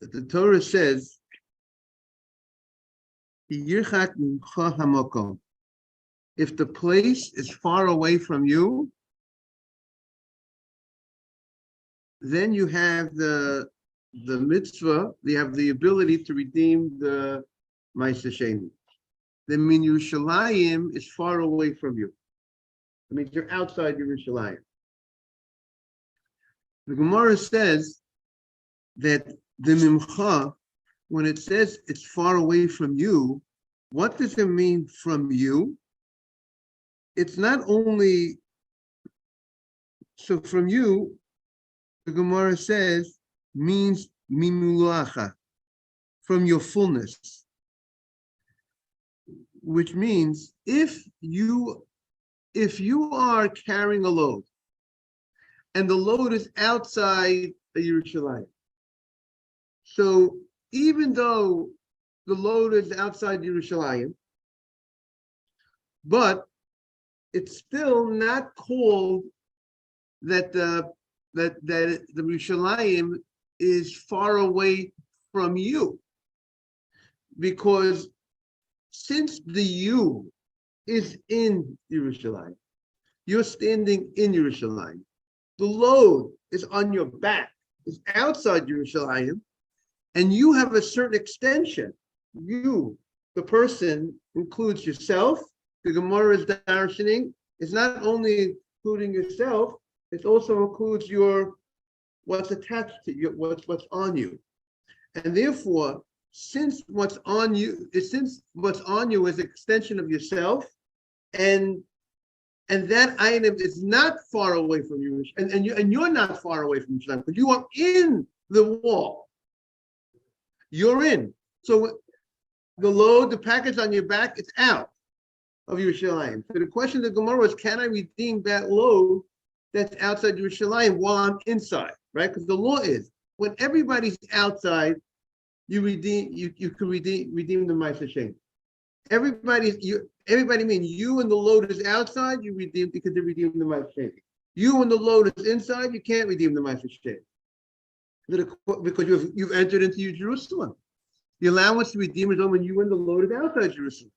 The Torah says, "Yirchat mimcha hamakom." If the place is far away from you, then you have the mitzvah. You have the ability to redeem the Ma'aseh Sheni. The Min Yerushalayim is far away from you. It means you're outside Yerushalayim. The Gemara says that the Mimcha, when it says it's far away from you, what does it mean from you? It's not only, so from you, the Gemara says, means mimulacha, from your fullness. Which means if you are carrying a load and the load is outside the Yerushalayim, so even though the load is outside Yerushalayim, but it's still not called that the Yerushalayim is far away from you, because since the you is in Yerushalayim, you're standing in Yerushalayim. The load is on your back, is outside Yerushalayim, and you have a certain extension. You, the person, includes yourself. The Gemara is darshaning. It's not only including yourself, it also includes what's attached to you, what's on you. And therefore, since what's on you is an extension of yourself, and that item is not far away from you, and you're not far away from Yerushalayim, but you are in the wall. You're in. So the load, the package on your back, it's out of Yerushalayim. So the question of the Gemara is, can I redeem that load that's outside Yerushalayim while I'm inside, right? Because the law is, when everybody's outside, you can redeem the Ma'aseh Sheni. Everybody means you and the load is outside, you redeem because they redeem the Ma'aseh Sheni. You and the load is inside, you can't redeem the Ma'aseh Sheni. Because you've entered into Jerusalem. The allowance to redeem is only when you and the load is outside Jerusalem.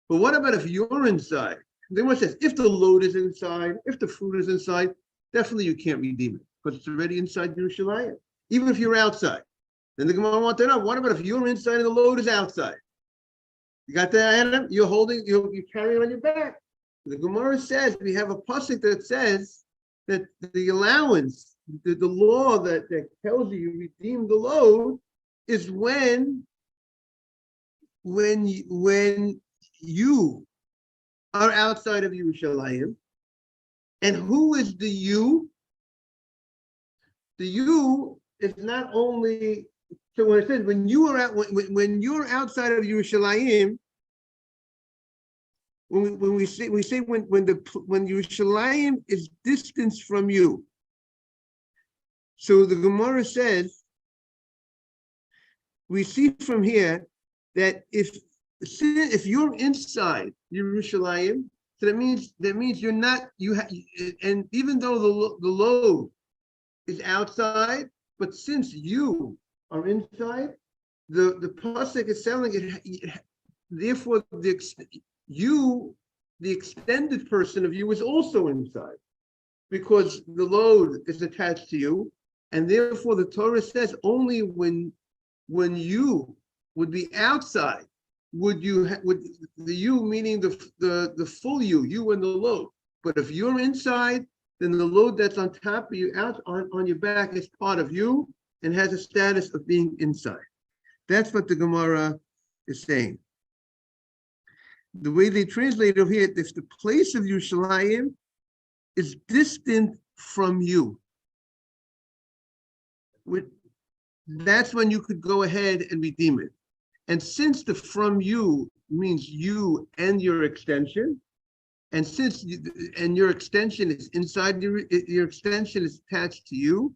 But what about if you're inside? The Gemara says, if the load is inside, if the fruit is inside, definitely you can't redeem it because it's already inside Yerushalayim. Even if you're outside. Then the Gemara wants to know, what about if you're inside and the load is outside? You got that, Adam? You're carrying it on your back. The Gemara says, we have a pasuk that says that the allowance, the law that tells you redeem the load is when you are outside of Yerushalayim. And who is the you? The you is not only, so when it says when you're outside of Yerushalayim, when we say when Yerushalayim is distanced from you. So the Gemara says, we see from here that if you're inside Yerushalayim, so that means you're not, and even though the load is outside, but since you are inside, the pasuk is telling it, therefore the extended person of you is also inside, because the load is attached to you, and therefore the Torah says only when you would be outside would the you, meaning the full you and the load. But if you're inside, then the load that's on top of you, out on your back, is part of you and has a status of being inside. That's what the Gemara is saying. The way they translate it here, if the place of Yerushalayim is distant from you, that's when you could go ahead and redeem it. And since the from you means you and your extension, and since your extension is inside, your extension is attached to you,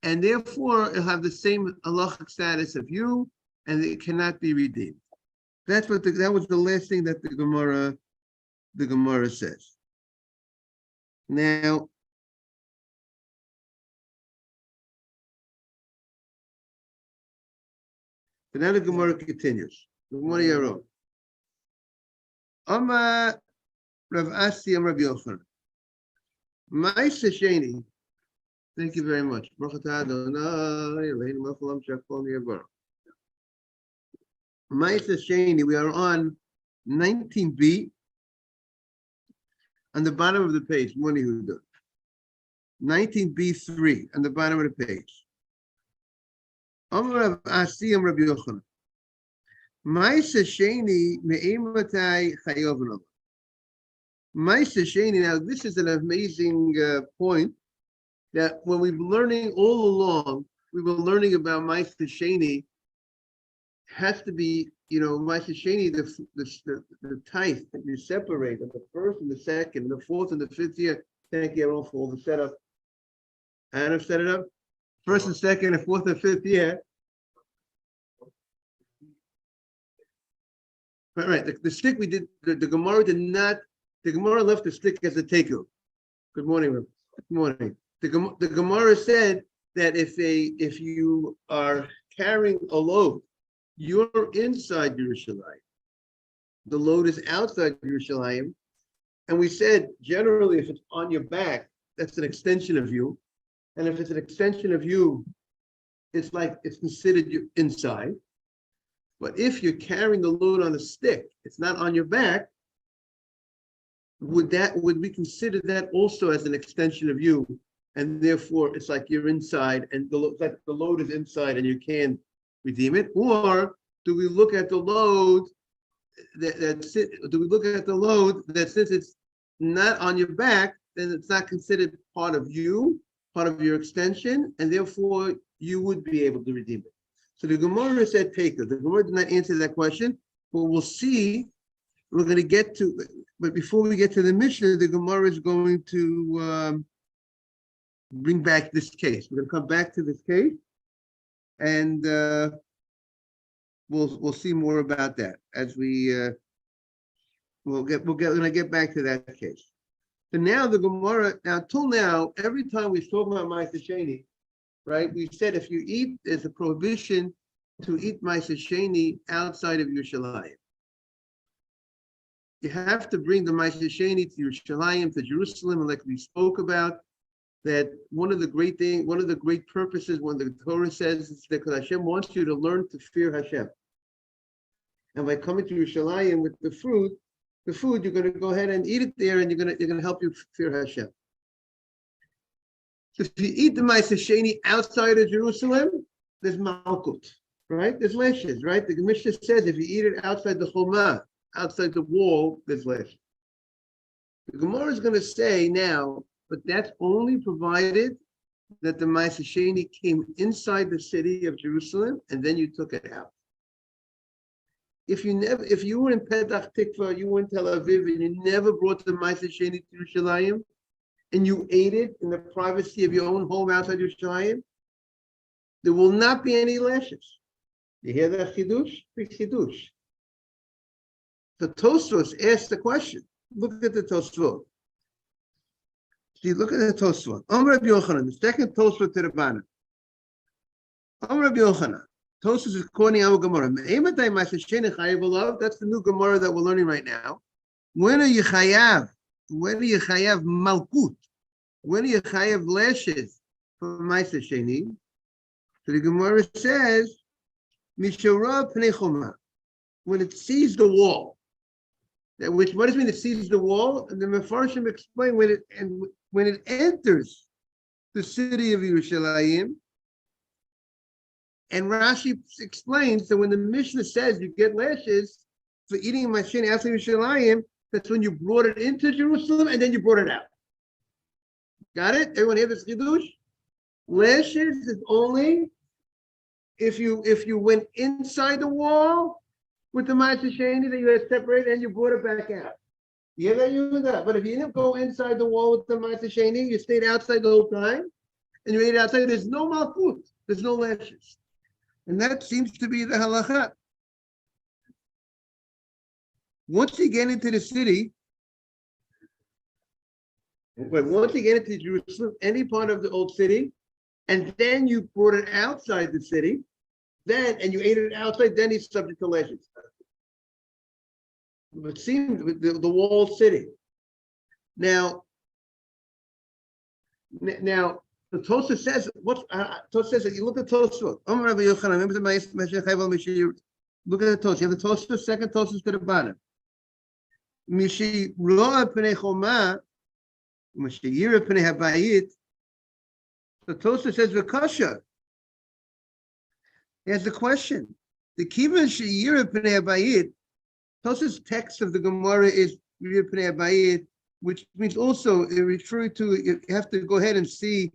and therefore it'll have the same halachic status of you, and it cannot be redeemed. That was the last thing that the Gemara says. Now, But now the Gemara continues. The Gemara Yaron. Amar Rav Asi Amar Rabbi Yochanan. Ma'aseh Sheni. Thank you very much. Baruch atah Adonai Eloheinu melech haolam she'akol nהיה b'oro. Ma'aseh Sheni. We are on 19b. On the bottom of the page, Moni Huda. 19b3 on the bottom of the page. Amar Rav Asi Amar Rabbi Yochanan. Ma'aseh Sheni me'imatai chayov lo. Ma'aseh Sheni. Now, this is an amazing point that when we've been learning all along, we were learning about Ma'aseh Sheni. Has to be, Ma'aseh Sheni, the tithe that you separate of the first and the second, and the fourth and the fifth year. Thank you, everyone, for all the setup. Anna set it up. First and second and fourth and fifth year. Right. The stick we did, the Gemara did not, the Gemara left the stick as a tekel. Good morning, Reb. Good morning. The Gemara said that if you are carrying a load, you're inside Yerushalayim. The load is outside Yerushalayim. And we said, generally, if it's on your back, that's an extension of you. And if it's an extension of you, it's considered you inside. But if you're carrying the load on a stick, it's not on your back, would we consider that also as an extension of you? And therefore, it's like you're inside, and the load is inside, and you can't redeem it? Or do we look at the load that since it's not on your back, then it's not considered part of you, part of your extension, and therefore you would be able to redeem it? So the Gemara said take it. The Gemara did not answer that question, but we'll see. We're going to get to, but before we get to the Mishnah, the Gemara is going to bring back this case. We're going to come back to this case, and we'll see more about that as we're going to get back to that case. So now the Gemara, till now, every time we talk about Ma'aseh Sheni, right? We said if you eat, there's a prohibition to eat Ma'aseh Sheni outside of Yerushalayim. You have to bring the Ma'aseh Sheni to Yerushalayim, to Jerusalem, and like we spoke about, that one of the great purposes when the Torah says is because Hashem wants you to learn to fear Hashem. And by coming to Yerushalayim with the food, you're going to go ahead and eat it there, and you're going to help you fear Hashem. If you eat the Ma'aseh Sheni outside of Jerusalem, there's Makkos, right? There's lashes, right? The Mishnah says if you eat it outside the Chomah, outside the wall, there's lashes. The Gemara is going to say now, but that's only provided that the Ma'aseh Sheni came inside the city of Jerusalem and then you took it out. If you were in Petach Tikva, you were in Tel Aviv, and you never brought the Ma'aseh Sheni to Yerushalayim, and you ate it in the privacy of your own home outside Yerushalayim, there will not be any lashes. You hear that chidush? Big chidush. The Tosfos asked the question. Look at the Tosfos. See, look at the Tosfos. Amar Rabbi Yochanan, the second Tosfos to the Bana. Amar Rabbi Yochanan. Tosfos is quoting our Gemara. That's the new Gemara that we're learning right now. When are you chayav? When do you chayav malkut? When do you chayav lashes for Ma'aseh Sheni? So the Gemara says, Mishara pnei choma, when it sees the wall. What does it mean? It sees the wall, and the Mefarshim explain when it enters the city of Yerushalayim. And Rashi explains that when the Mishnah says you get lashes for eating Ma'aseh Sheni outside Yerushalayim, that's when you brought it into Jerusalem and then you brought it out. Got it? Everyone hear this chidush? Lashes is only if you went inside the wall with the Ma'aseh Sheni that you had separated and you brought it back out. You hear that? You hear that? But if you didn't go inside the wall with the Ma'aseh Sheni, you stayed outside the whole time, and you ate outside, there's no malkut, there's no lashes. And that seems to be the halakha. Once you get into the city, once you get into Jerusalem, any part of the old city, and then you brought it outside the city, then and you ate it outside, then he's subject to lashes. It seems the wall city. Now, the Tosfos says what Tosfos says. You look at Tosfos. Look at the Tosfos. You have the Tosfos, second Tosfos to the bottom. Mishi roa pnei choma, mishi yira pnei habayit. The Tosfos says v'kasha. He has the question. The kivan sheyira pnei habayit. Tosfos' text of the Gemara is yira pnei habayit, which means also referring to. You have to go ahead and see.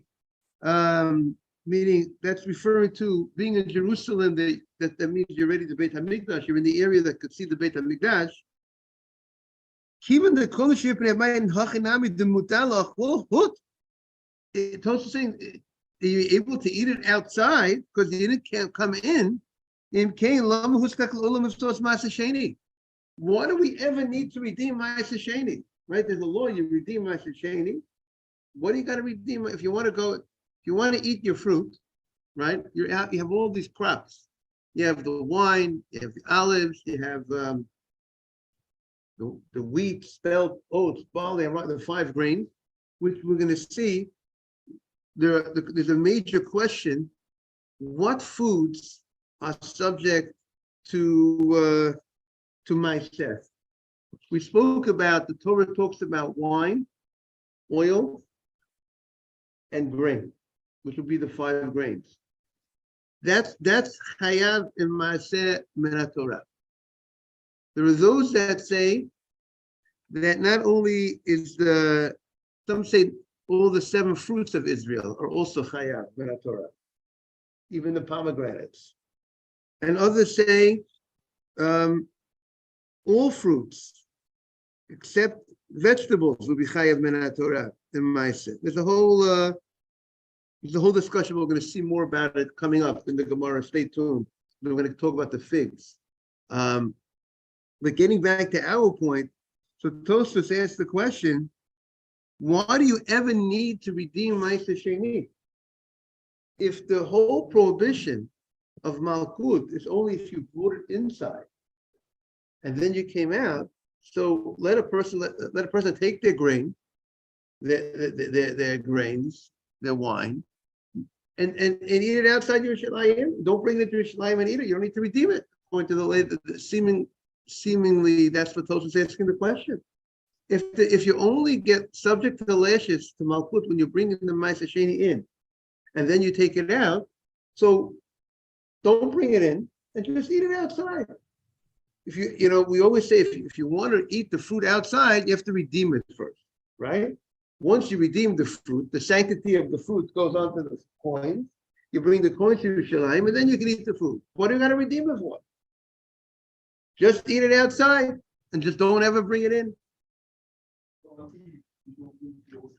Meaning that's referring to being in Jerusalem. That means you're ready to Beit HaMikdash. You're in the area that could see the Beit HaMikdash. Even the Kolosh Yipnei Hachinami the Mutalach Hut. It's also saying you're able to eat it outside because you can't come in. Why do we ever need to redeem Ma'aseh Sheni? Right? There's a law. You redeem Ma'aseh Sheni. What do you got to redeem if you want to go? If you want to eat your fruit, right? You're out. You have all these crops. You have the wine. You have the olives. You have the wheat, spelt, oats, barley, and the 5 grains, which we're going to see. There's a major question: what foods are subject to Ma'aseh? We spoke about the Torah talks about wine, oil, and grain, which will be the 5 grains. That's Chayav in Maaseh min Torah. There are those that say that not only is some say all the 7 fruits of Israel are also Chayav min Torah, even the pomegranates. And others say all fruits except vegetables will be Chayav min Torah in Maaseh. There's a whole discussion. We're going to see more about it coming up in the Gemara. Stay tuned. We're going to talk about the figs. But getting back to our point, so Tosfos asked the question, why do you ever need to redeem Ma'aseh Sheni? If the whole prohibition of Malkut is only if you brought it inside and then you came out, so let a person take their grain, their grains, their wine, and eat it outside Yerushalayim. Don't bring it to Yerushalayim and eat it. You don't need to redeem it. According to the way seemingly that's what Tosfos is asking the question. If you only get subject to the lashes to Malkut when you bring in the Ma'aseh Sheni in, and then you take it out, so don't bring it in and just eat it outside. If we always say if you want to eat the fruit outside, you have to redeem it first, right? Once you redeem the fruit, the sanctity of the fruit goes onto the coins. You bring the coins to Yerushalayim, and then you can eat the fruit. What do you got to redeem it for? Just eat it outside, and just don't ever bring it in.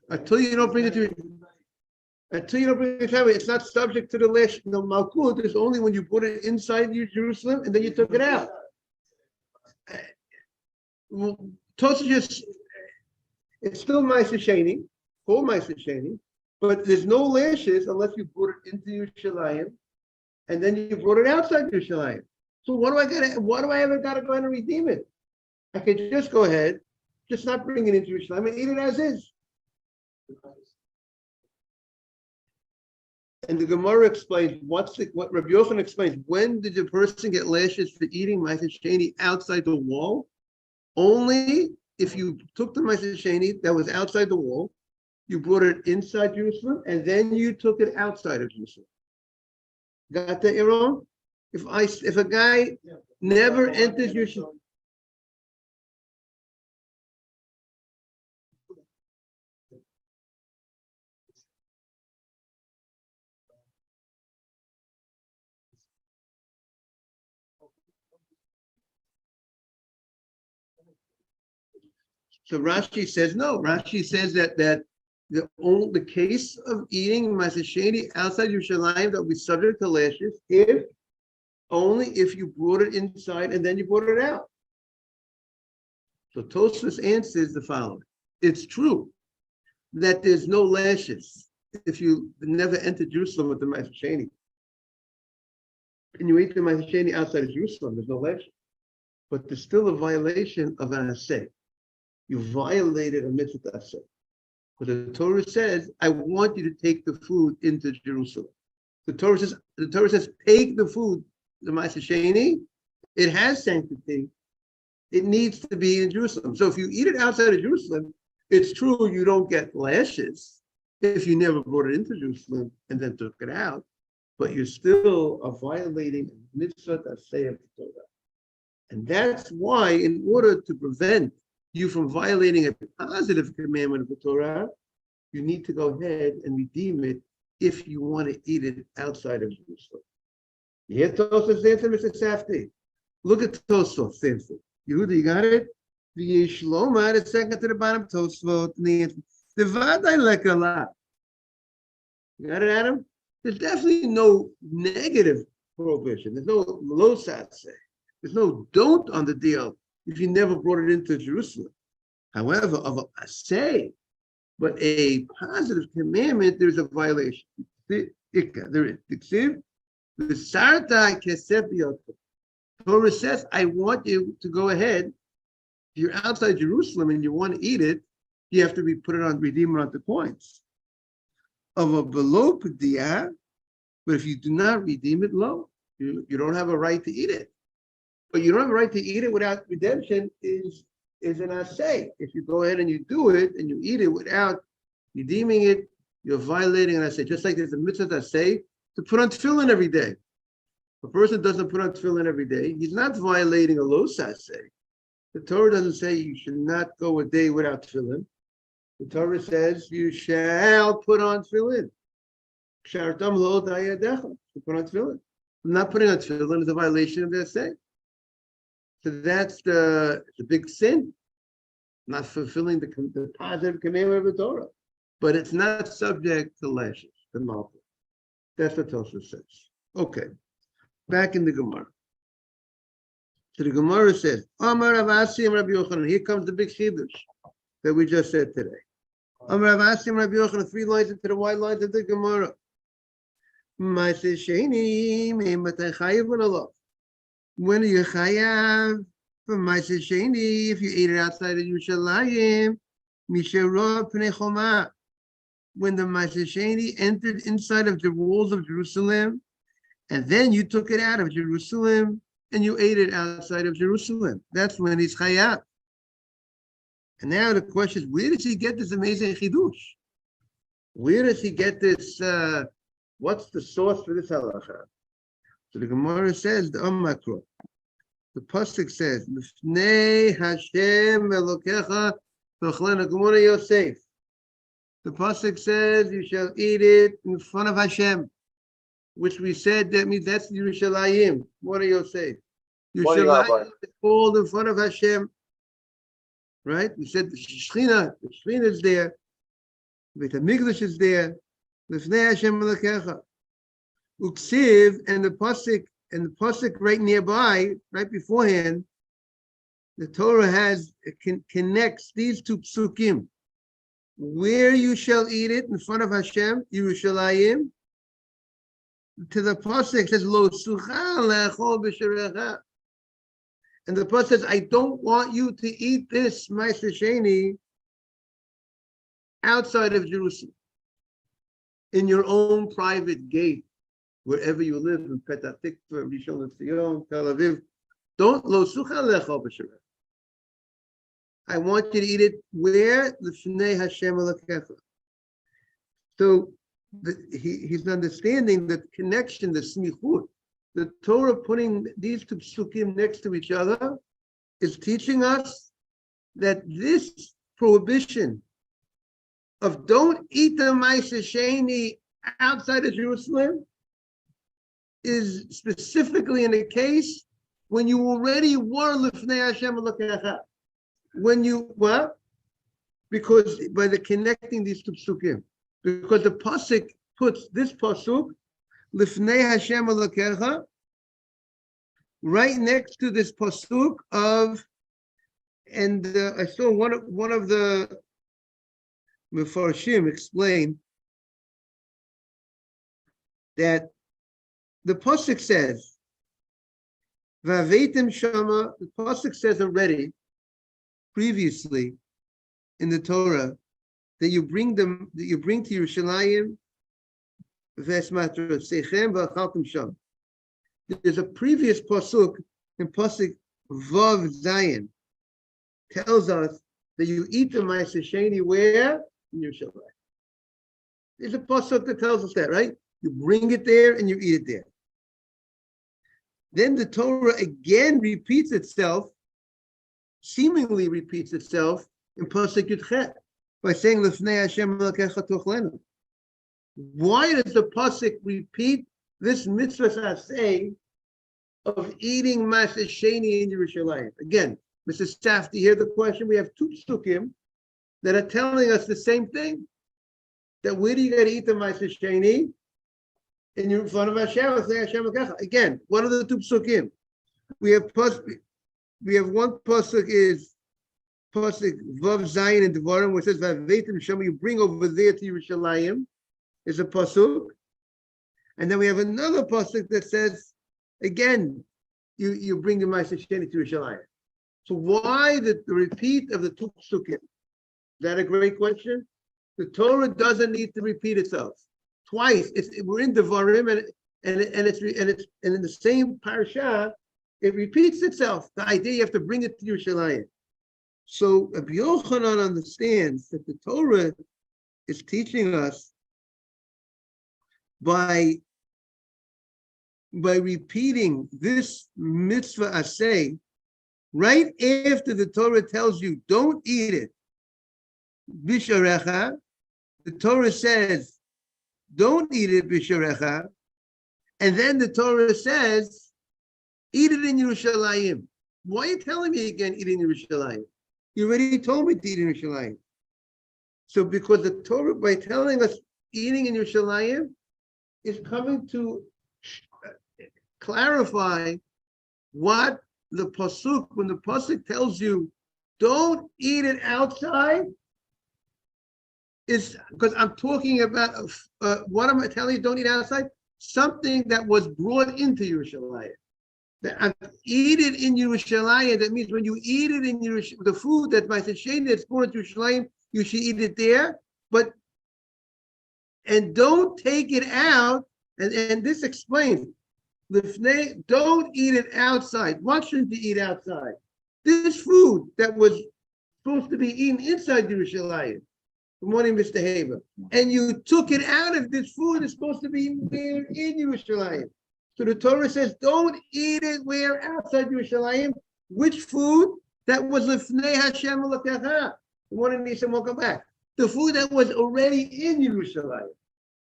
Until you don't bring it to it's not subject to the lash. The Malkut is only when you put it inside Jerusalem, and then you took it out. Tosfos just. It's still Ma'aseh Sheni, called Ma'aseh Sheni, but there's no lashes unless you brought it into Yerushalayim, and then you brought it outside Yerushalayim. So why do I ever gotta go ahead and redeem it? I could just go ahead, just not bring it into Yerushalayim and eat it as is. And the Gemara explains what Rabbi Yochanan explains. When did the person get lashes for eating Ma'aseh Sheni outside the wall? Only if you took the Ma'aseh Sheni that was outside the wall, you brought it inside Jerusalem, and then you took it outside of Jerusalem. Got that, Aaron? If a guy never enters Jerusalem. So Rashi says no. Rashi says that the case of eating Ma'aseh Sheni outside Yerushalayim that will be subject to lashes only if you brought it inside and then you brought it out. So Tosfos answers the following: it's true that there's no lashes if you never entered Jerusalem with the Ma'aseh Sheni. and you ate the Ma'aseh Sheni outside of Jerusalem, there's no lesson. But there's still a violation of an aseh. You violated a mitzvah aseh. But the Torah says, I want you to take the food into Jerusalem. The Torah says, take the food, the Ma'aseh Sheni. It has sanctity. It needs to be in Jerusalem. So if you eat it outside of Jerusalem, it's true you don't get lashes if you never brought it into Jerusalem and then took it out, but you still are violating mitzvah aseh of the Torah. And that's why, in order to prevent you from violating a positive commandment of the Torah, you need to go ahead and redeem it if you want to eat it outside of Jerusalem. You hear Tosaf's answer, Mr. Safdie? Look at Tosaf's answer. Yehuda, you got it? The Shloma, the second to the bottom, Tosfot, and the answer. The Vadai Lekala. You got it, Adam? There's definitely no negative prohibition. There's no lo satseh. There's no don't on the deal if you never brought it into Jerusalem. However, of a say, but a positive commandment, there's a violation. There is. The Sartai Kesef B'Yotam. Torah says, I want you to go ahead. If you're outside Jerusalem and you want to eat it, you have to put it on, redeem it onto coins. Of a below Padiyah, but if you do not redeem it low, you don't have a right to eat it. But you don't have a right to eat it without redemption is an assay. If you go ahead and you do it and you eat it without redeeming it, you're violating an assay. Just like there's a mitzvah assay to put on tefillin every day. A person doesn't put on tefillin every day, he's not violating a los assay. The Torah doesn't say you should not go a day without tefillin. The Torah says you shall put on tefillin. Shartam lo dayadecha. You put on tefillin. Not putting on tefillin is a violation of the assay. So that's the big sin, not fulfilling the positive commandment of the Torah. But it's not subject to lashes, the malchus. That's what Tosfos says. Okay, back in the Gemara. So the Gemara says, Amar Rav Asi and Rabbi Yochanan. Here comes the big chidush that we just said today. Amar Rav Asi and Rabbi Yochanan, 3 lines into the white lines of the Gemara. Ma'aseh Sheni me'matay chayiv v'nalav. When are you chayav for Ma'aseh Sheni? If you ate it outside of Yerushalayim, Mishara Pnei Choma. When the Ma'aseh Sheni entered inside of the walls of Jerusalem, and then you took it out of Jerusalem and you ate it outside of Jerusalem. That's when he's chayav. And now the question is, where does he get this amazing chidush? Where does he get this? What's the source for this halacha? So the Gemara says, the Makros. The pasuk says, "Lifnei Hashem Elokecha v'chlena Gemara Yosef." The pasuk says, "You shall eat it in front of Hashem," which we said that means that's Yerushalayim. Gemara Yosef. Yerushalayim is called in front of Hashem, right? We said the Shechina is there, the Mikdash is there. Lifnei Hashem Elokecha. Uksiv, and the pasuk right nearby, right beforehand, the Torah connects these two psukim. Where you shall eat it in front of Hashem, Yerushalayim, to the pasuk says Lo sucha le'achol b'sharecha, and the pasuk says, I don't want you to eat this Ma'aseh Sheni outside of Jerusalem, in your own private gate. Wherever you live, in Petah Tikva, Rishon LeZion, Tel Aviv, don't lo sucha le'achol b'sharecha. I want you to eat it where? L'fnei Hashem Elokecha. So he's understanding the connection, the smichut. The Torah putting these two psukim next to each other is teaching us that this prohibition of don't eat the Ma'aseh Sheni outside of Jerusalem is specifically in the case when you already were L'fnei Hashem Elokecha. When you, what? Because by the connecting these two psukim. Because the pasuk puts this pasuk, L'fnei Hashem Elokecha, right next to this pasuk of, and I saw one of the Mefarshim explain that the pasuk says, Vavetim shama, the pasuk says already, previously in the Torah, that you bring to Yerushalayim vesmatra sechem v'achaltem sham. There's a previous pasuk in pasuk Vav Zayin tells us that you eat the Ma'aser Sheni where? In Yerushalayim. There's a pasuk that tells us that, right? You bring it there and you eat it there. Then the Torah again repeats itself, seemingly repeats itself in pasuk Yudchet by saying Lifnei Hashem Elokecha Tuchlenu. Why does the pasuk repeat this mitzvah saseh of eating Ma'aser Sheni in Yerushalayim? Again, Mr. Staff, do you hear the question? We have two psukim that are telling us the same thing. That where do you got to eat the Ma'aser Sheni? In front of Hashem, Hashem Elokecha. Again, one of the two psukim. We have one pasuk is pasuk Vav Zayin and Devarim, which says Vavetim Shama, you bring over there to Yerushalayim, is a pasuk. And then we have another pasuk that says, again, you bring the Ma'aser Sheni to Yerushalayim. So why the repeat of the two psukim? Is that a great question? The Torah doesn't need to repeat itself twice. We're in Devarim and it's in the same parasha. It repeats itself. The idea you have to bring it to Yerushalayim. So Rabbi Yochanan understands that the Torah is teaching us by repeating this mitzvah aseh right after the Torah tells you don't eat it. Bisharecha, the Torah says don't eat it bisharecha, and then the Torah says eat it in Yerushalayim. Why are you telling me again eat it in Yerushalayim? You already told me to eat in Yerushalayim. So because the Torah, by telling us eating in Yerushalayim, is coming to clarify what the pasuk, when the pasuk tells you don't eat it outside, is because I'm talking about what am I telling you? Don't eat outside. Something that was brought into Yerushalayim. That eat it in Yerushalayim. That means when you eat it in Yerushalayim, the food that Ma'aser Sheni that's brought into Yerushalayim, you should eat it there. And don't take it out. And this explains. Don't eat it outside. What shouldn't you eat outside? This food that was supposed to be eaten inside Yerushalayim. Good morning, Mr. Haber. And you took it out of this food is supposed to be there in Yerushalayim. So the Torah says, don't eat it where outside Yerushalayim. Which food? That was Lifnei Hashem Elokecha. Good morning, Nisa, welcome back. The food that was already in Yerushalayim.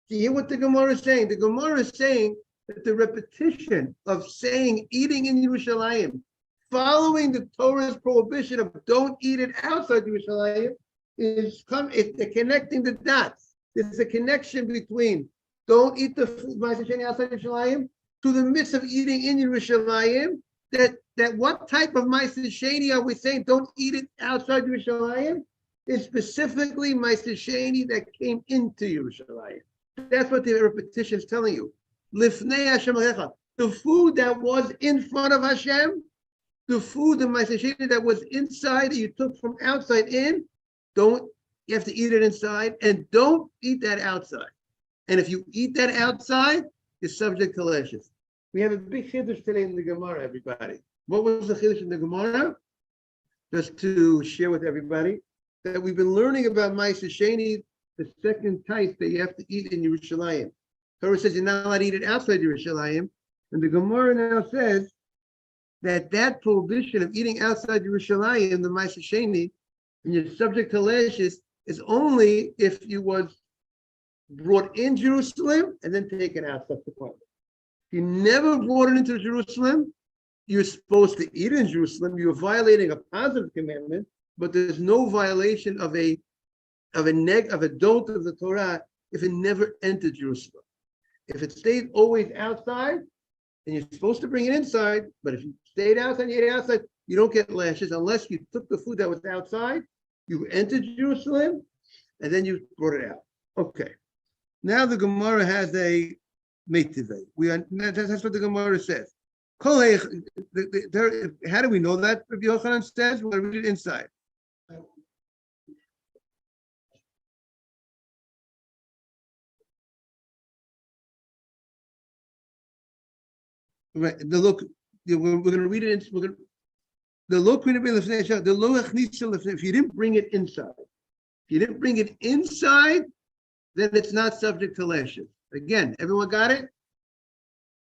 Do you hear what the Gemara is saying? The Gemara is saying that the repetition of saying eating in Yerushalayim, following the Torah's prohibition of don't eat it outside Yerushalayim, is connecting the dots. There's a connection between don't eat the food Ma'aser Sheni outside Yerushalayim to the midst of eating in Yerushalayim. That what type of Ma'aser Sheni are we saying don't eat it outside Yerushalayim? Is specifically Ma'aser Sheni that came into Yerushalayim. That's what the repetition is telling you. Lifnei Hashem Elokecha. The food that was in front of Hashem, the food, the Ma'aser Sheni that was inside that you took from outside in, you have to eat it inside, and don't eat that outside. And if you eat that outside, you're subject to lashes. We have a big chiddush today in the Gemara, everybody. What was the chiddush in the Gemara? Just to share with everybody that we've been learning about Ma'aser Sheni, the second type that you have to eat in Yerushalayim. Torah says you're not allowed to eat it outside Yerushalayim, and the Gemara now says that prohibition of eating outside Yerushalayim, the Ma'aser Sheni, and you're subject to lashes, is only if you was brought in Jerusalem and then taken out subsequently. If you never brought it into Jerusalem, you're supposed to eat in Jerusalem. You're violating a positive commandment, but there's no violation of a don't of the Torah if it never entered Jerusalem. If it stayed always outside, then you're supposed to bring it inside. But if you stayed outside, you ate outside, you don't get lashes unless you took the food that was outside, you entered Jerusalem, and then you brought it out. Okay. Now the Gemara has a meitivei. That's what the Gemara says. How do we know that? Rabbi Yochanan says, we're going to read it inside. Right. We're going to read it. We're going to, if you didn't bring it inside, then it's not subject to lashes. Again, everyone got it?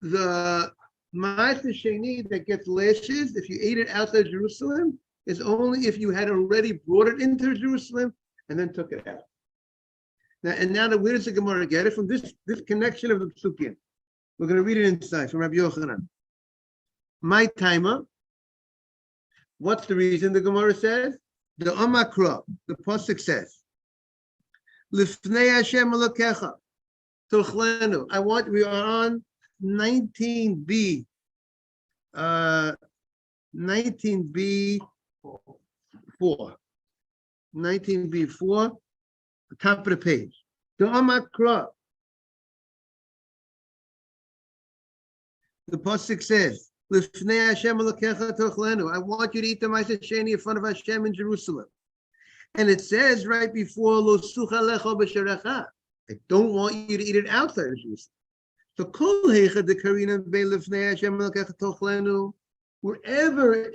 The Ma'aseh Sheni that gets lashes, if you ate it outside Jerusalem, is only if you had already brought it into Jerusalem and then took it out. Now where does the Gemara get it? From this connection of the Psukim. We're going to read it inside from Rabbi Yochanan. My timer. What's the reason the Gemara says? The Amakra, the Pasuk says, Lifnei Hashem Elokecha, Tochlenu. We are on 19b, 19b4, 19b4, the top of the page. The Amakra, the Pasuk says, Lifnei Hashem Elokecha Tochlenu. I want you to eat the Ma'aseh Sheni in front of Hashem in Jerusalem. And it says right before, Lo sucha lecha b'sharecha. I don't want you to eat it outside of Jerusalem. So kol heicha de karina be lifnei Hashem Elokecha Tochlenu. Wherever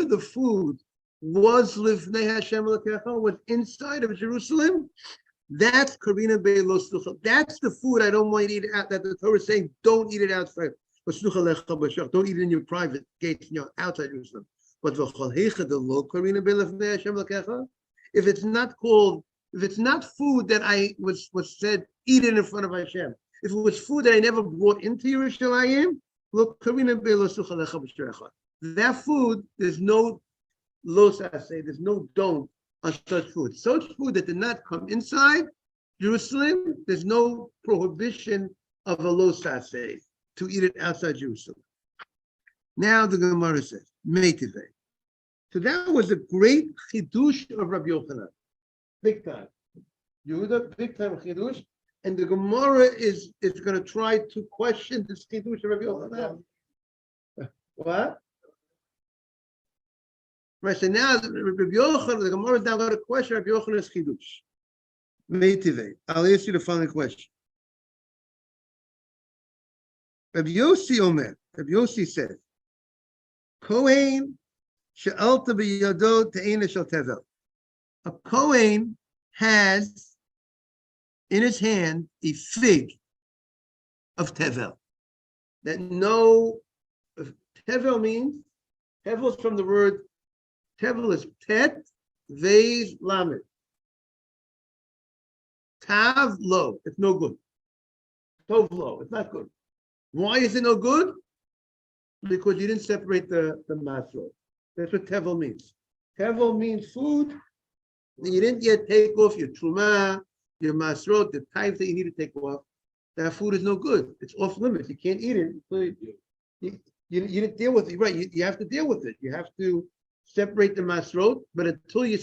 the food was lifnei Hashem Elokecha, was inside of Jerusalem, that's karina be lo sucha. That's the food I don't want you to eat out. That the Torah is saying, don't eat it outside. Don't eat it in your private gates, outside Jerusalem. But if it's not food that I was said, eat it in front of Hashem. If it was food that I never brought into Yerushalayim, that food, there's no there's no don't on such food. Such food that did not come inside Jerusalem, there's no prohibition of a losaseh to eat it outside Jerusalem. Now the Gemara says, Meitivei. So that was a great chidush of Rabbi Yochanan, big time. Yehuda, big time chidush, and the Gemara is going to try to question this chidush of Rabbi Yochanan. What? Right. So now Rabbi Yochanan, the Gemara is now going to question Rabbi Yochanan's chidush. Meitivei. I'll ask you the following question. Rabbi Yossi says, Kohen she'alta b'yado te'ena shel tevel. A Kohen has in his hand a fig of tevel. That tevel means, tevel is from the word, tevel is tet, vez, lamed. Tav, lo, it's no good. Tov, lo, it's not good. Why is it no good? Because you didn't separate the masrot. That's what tevel means. Tevel means food. You didn't yet take off your truma, your masrot, the types that you need to take off. That food is no good. It's off limits. You can't eat it. You didn't deal with it. Right? You have to deal with it. You have to separate the masrot. But until you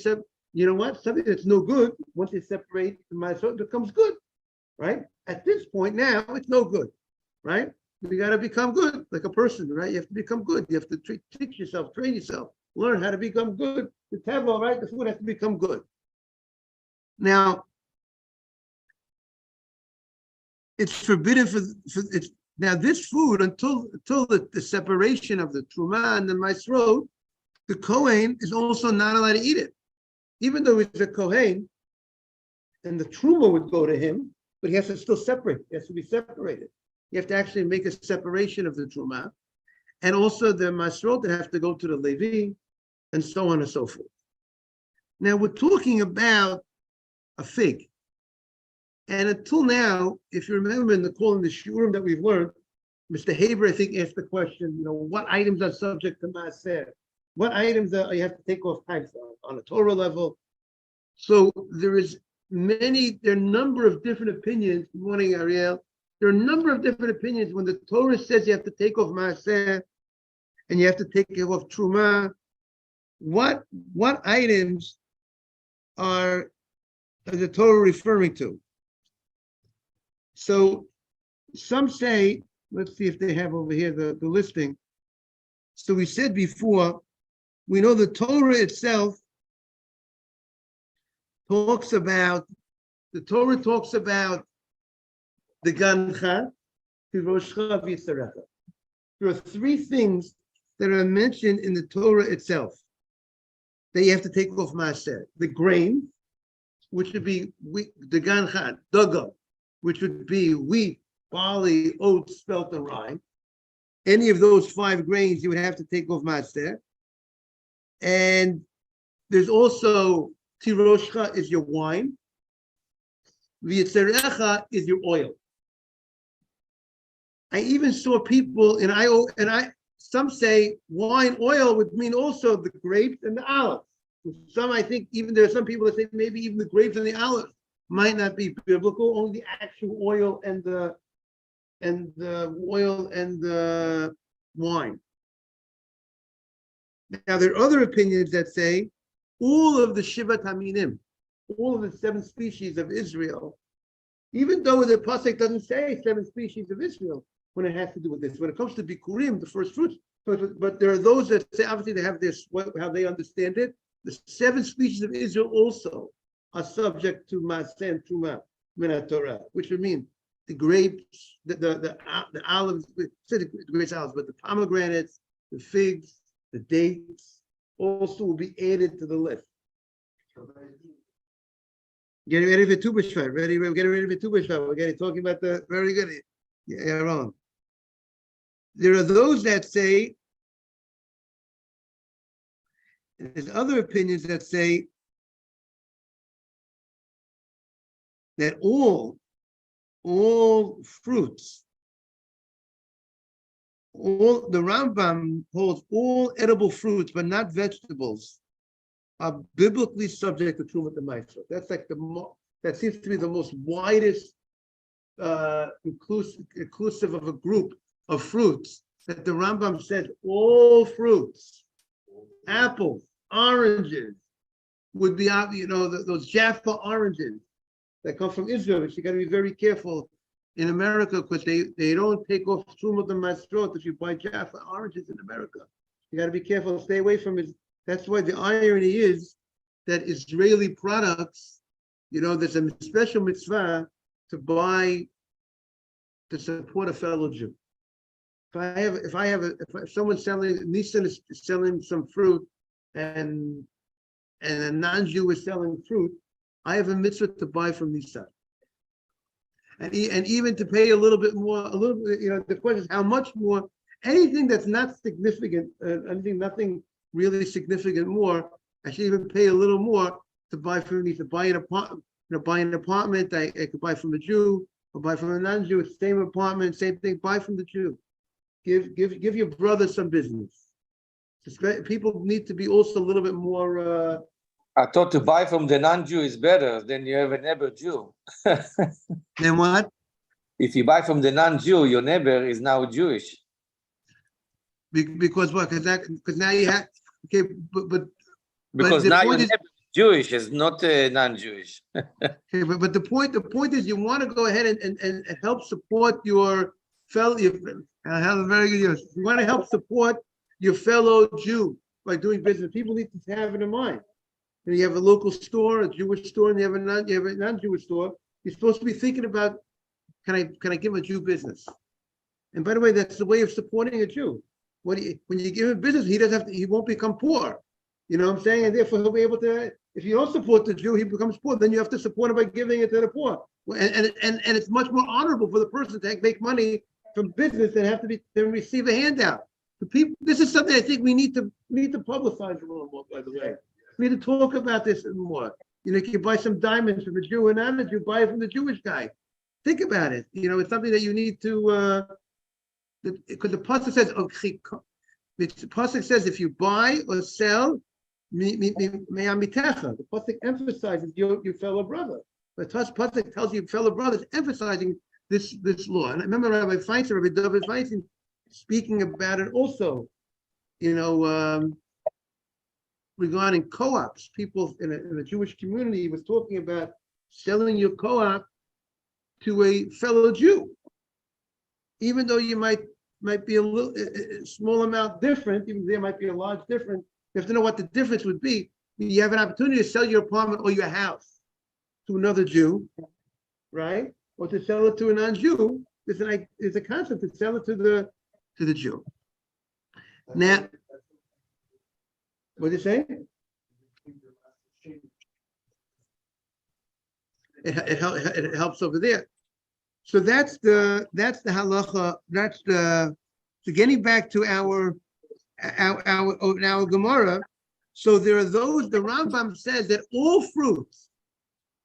you know what? Something that's no good. Once you separate the masrot, it becomes good. Right? At this point now, it's no good. Right? You got to become good, like a person, right? You have to become good. You have to teach yourself, train yourself, learn how to become good. The tevel, right? The food has to become good. Now, it's forbidden for it's now this food until the separation of the truma and the maasrot, the kohen is also not allowed to eat it, even though it's a kohen, and the truma would go to him, but he has to still separate. It has to be separated. You have to actually make a separation of the truma, and also the masrot that have to go to the Levi, and so on and so forth. Now we're talking about a fig, and until now, if you remember in the shurim that we've learned, Mr. Haber, I think, asked the question, what items are subject to maaser? What items you have to take off types on a Torah level? So there are a number of different opinions. Good morning, Ariel. There are a number of different opinions when the Torah says you have to take off maaser and you have to take off truma. What items are the Torah referring to? So some say Let's see if they have over here the listing. So we said before, we know the Torah itself talks about, the Torah talks about the Gancha, Piroshcha, V'Yitzarecha. There are three things that are mentioned in the Torah itself that you have to take off Maaser. The grain, which would be wheat, the Gancha, Daga, which would be wheat, barley, oats, spelt, and rye. Any of those 5 grains you would have to take off Maaser. And there's also Tiroshcha is your wine. V'Yitzarecha is your oil. I even saw people, and some say wine, oil would mean also the grapes and the olives. Some, I think, even there are some people that say maybe even the grapes and the olives might not be biblical. Only the actual oil and the wine. Now there are other opinions that say all of the Shivat Haminim, all of the 7 species of Israel, even though the pasuk doesn't say 7 species of Israel when it has to do with this. When it comes to Bikurim, the first fruits, but there are those that say obviously they have this how they understand it. The 7 species of Israel also are subject to Maaseh and Truma min Torah, which would mean the grapes, the olives, the grapes, olives, but the pomegranates, the figs, the dates also will be added to the list. Getting ready for Tu B'Shvat. We're getting ready for Tu B'Shvat. We're getting talking about the very good. Yeah, wrong. There are those that say, there's other opinions that say that all fruits, the Rambam holds all edible fruits, but not vegetables, are biblically subject to Trumat Ma'aser. That's like that seems to be the most widest inclusive of a group of fruits, that the Rambam says all fruits, apples, oranges, would be, those Jaffa oranges that come from Israel, which you got to be very careful in America, because they don't take off Trumat Ma'aser if you buy Jaffa oranges in America. You got to be careful, stay away from it. That's why the irony is that Israeli products, there's a special mitzvah to buy to support a fellow Jew. If someone's selling, Nissan is selling some fruit, and a non-Jew is selling fruit, I have a mitzvah to buy from Nissan. And even to pay a little bit more, the question is how much more. Anything that's not significant, nothing really significant more, I should even pay a little more to buy from Nissan. Buy an apartment, I could buy from a Jew or buy from a non-Jew. It's the same apartment, same thing. Buy from the Jew. Give your brother some business. People need to be also a little bit more. I thought to buy from the non-Jew is better than you have a neighbor Jew. Then what? If you buy from the non-Jew, your neighbor is now Jewish. Because what? Because now you have because now your neighbor is Jewish, is not non-Jewish. Okay, but the point is you want to go ahead and help support your fellow. I have a very good use. You want to help support your fellow Jew by doing business. People need to have it in mind. And you have a local store, a Jewish store, and you have a non-Jewish store. You're supposed to be thinking about, can I give a Jew business? And by the way, that's the way of supporting a Jew. When you give him business, he won't become poor. You know what I'm saying? And therefore he'll be able to, if you don't support the Jew, he becomes poor. Then you have to support him by giving it to the poor. And it's much more honorable for the person to make money from business than receive a handout. The people, this is something I think we need to publicize a little more, by the way. We need to talk about this more. You can buy some diamonds from a Jew and not a Jew, buy it from the Jewish guy. Think about it. It's something that you need to, because the pasuk says, the pasuk says, if you buy or sell, the pasuk emphasizes your fellow brother. The pasuk tells you fellow brothers, emphasizing this law. And I remember Rabbi David Feinstein, speaking about it also, regarding co-ops. People in a Jewish community was talking about selling your co-op to a fellow Jew. even though you might be a little small amount different, even there might be a large difference. You have to know what the difference would be. You have an opportunity to sell your apartment or your house to another Jew, right? Or to sell it to a non-Jew. There's a concept to sell it to the Jew. Now, what did you say? It helps over there. So that's the halacha. So getting back to our Gemara. So there are those. The Rambam says that all fruits.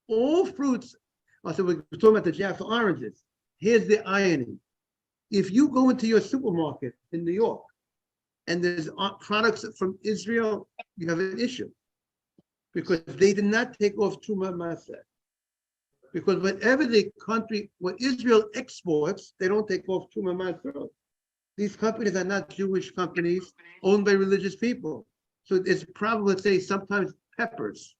Oh, so we're talking about the Jaffa oranges. Here's the irony: if you go into your supermarket in New York and there's products from Israel, you have an issue because they did not take off Truma Maseh. Because whatever what Israel exports, they don't take off Truma Maseh. These companies are not Jewish companies owned by religious people. So it's probably, let's say, sometimes peppers,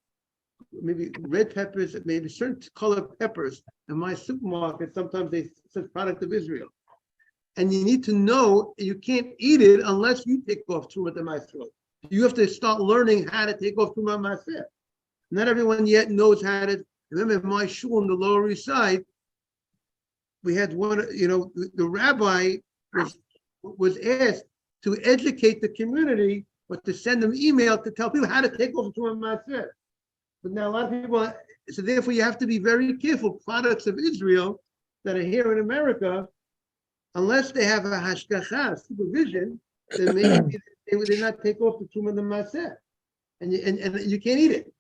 maybe red peppers, maybe certain color peppers in my supermarket, sometimes they say product of Israel. And you need to know you can't eat it unless you take off Truma Maseh. You have to start learning how to take off Truma Maseh. Not everyone yet knows how to. Remember, in my shul on the Lower East Side, we had one, the rabbi was asked to educate the community, but to send them email to tell people how to take off Truma Maseh. But now a lot of people, so therefore you have to be very careful. Products of Israel that are here in America, unless they have a hashgacha, supervision, then maybe they would not take off the Truma Maseh, and you can't eat it.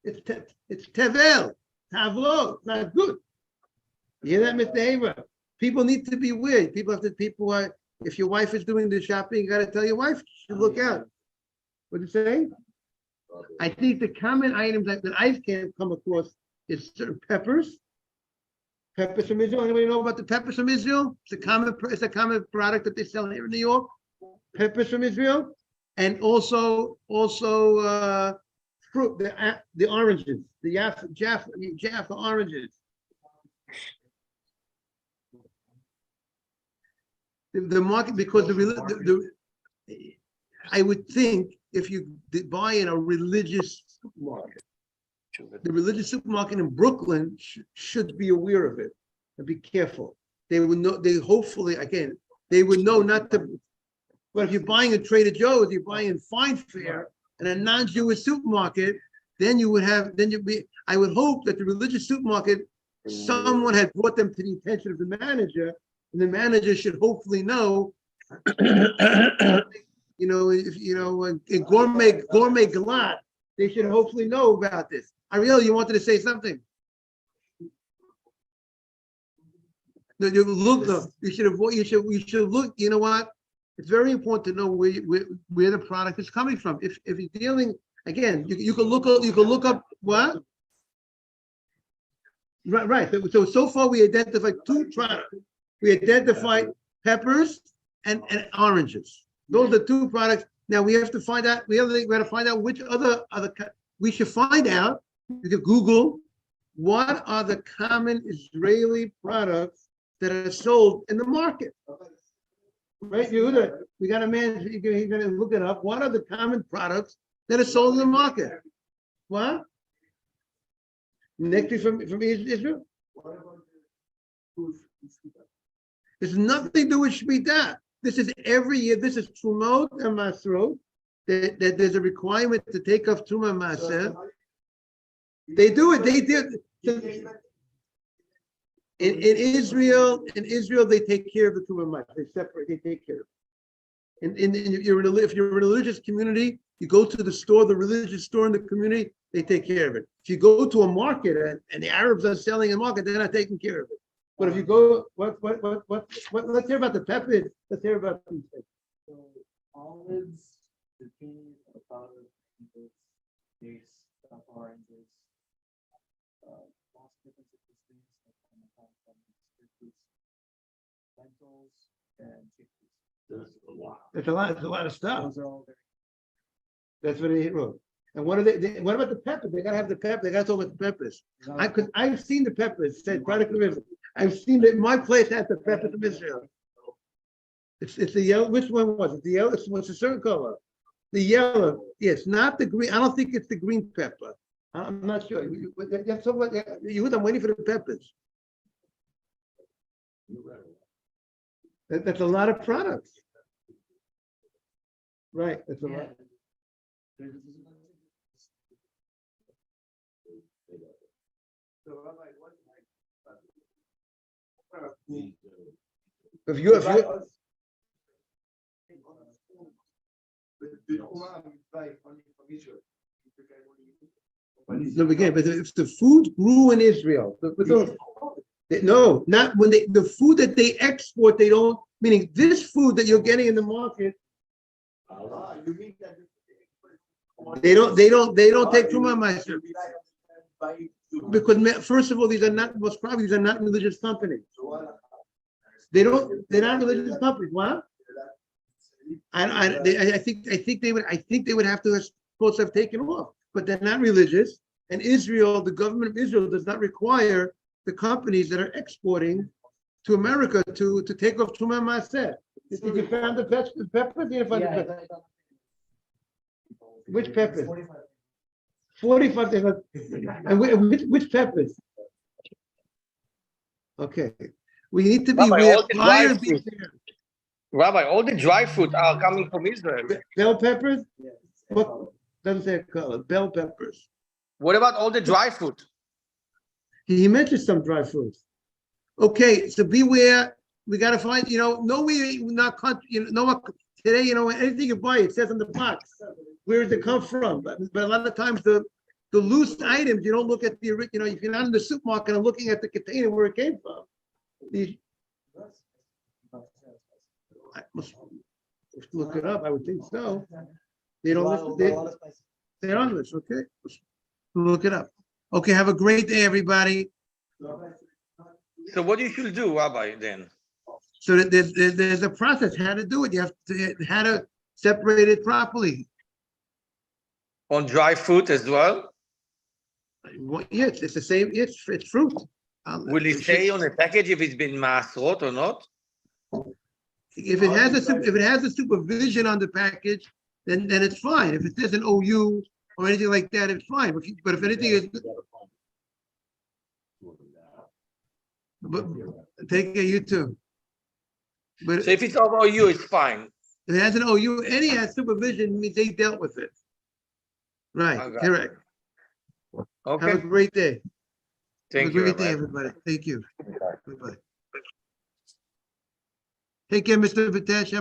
It's tevel, tavlo, it's not good. You hear that, Mr. Ava? People need to be weird. If your wife is doing the shopping, you got to tell your wife to look out. What do you say? I think the common items that I can't come across is certain peppers. Peppers from Israel. Anybody know about the peppers from Israel? It's a common product that they sell here in New York. Peppers from Israel, and also fruit, the oranges, the Jaffa oranges. The market, because I would think if you buy in a religious supermarket, the religious supermarket in Brooklyn should be aware of it and be careful. They would know. They would know not to. But if you're buying at Trader Joe's, you're buying in Fine Fare in a non-Jewish supermarket, then you'd be. I would hope that the religious supermarket, someone had brought them to the attention of the manager, and the manager should hopefully know. In gourmet galat, they should hopefully know about this. Ariel, you wanted to say something? No, you look. You should look. You know what? It's very important to know where the product is coming from. If you're dealing again, you can look up what. Right. So far we identified two products. We identified peppers and oranges. Those are two products. Now we have to find out. We have to find out which other. We should find out. You can Google what are the common Israeli products that are sold in the market. Right, Yehuda? We got a man. He's going to look it up. What are the common products that are sold in the market? What? Nectar from Israel? There's nothing to do with Shemitah. This is every year. This is Trumot and Masrot. That there's a requirement to take off Truma Maseh. They do it. They did. In Israel, they take care of the Truma Maseh. They separate. They take care of it. If you're in a religious community, you go to the store, the religious store in the community, they take care of it. If you go to a market and the Arabs are selling in a market, they're not taking care of it. But if you go, what? Let's hear about the peppers. Let's hear about these things. So olives, zucchini, avocado, dates, oranges, lots of different things like lentils and chickpeas. That's a lot. It's a lot of stuff. Those are all very. That's what he wrote. And what are they? What about the peppers? They gotta have the pepper. They gotta talk about the peppers. I've seen the peppers. Said product of Israel. I've seen that my place has the peppers of Israel. It's the yellow, which one was it? The yellow, it's a certain color. The yellow, yes, not the green. I don't think it's the green pepper. I'm not sure. You have someone, I'm waiting for the peppers. That's a lot of products. Right, that's a lot. If you, no, again, but if the food grew in Israel, no, not when the food that they export, they don't, meaning this food that you're getting in the market, they don't take Truma Meister. Because first of all, most probably these are not religious companies. They're not religious companies. What? I think they would have to supposed to have taken off, but they're not religious. And Israel, the government of Israel does not require the companies that are exporting to America to take off Truma Meiser. Did you find the peppers? You didn't find the peppers. Which peppers? 45. And which peppers? Okay. We need to be Rabbi, all the dry fruit are coming from Israel. Bell peppers? What doesn't say color? Bell peppers. What about all the dry fruit? He mentioned some dry fruits. Okay, so beware. We got to find, nowhere, not country, today, anything you buy, it says on the box, where did it come from? But a lot of times the loose items, you don't look at the, if you're not in the supermarket and looking at the container where it came from. I must look it up. I would think so. They don't list. They're on this. Okay, look it up. Okay, have a great day, everybody. So what you should do, Rabbi, then? So there's a process how to do it. You have to how to separate it properly. On dry fruit as well? Well, yes, it's the same. It's fruit. Will it say on the package if it's been masrot or not? If it has a supervision on the package, then it's fine. If it says an OU or anything like that, it's fine. But if anything is, but take a you too. But so if it's over OU, it's fine. If it has an OU, any has supervision means they dealt with it. Right, correct. Okay. Have a great day. Thank you. Have a great day, everybody. Thank you. Bye-bye. Take care, Mr. Vitesh.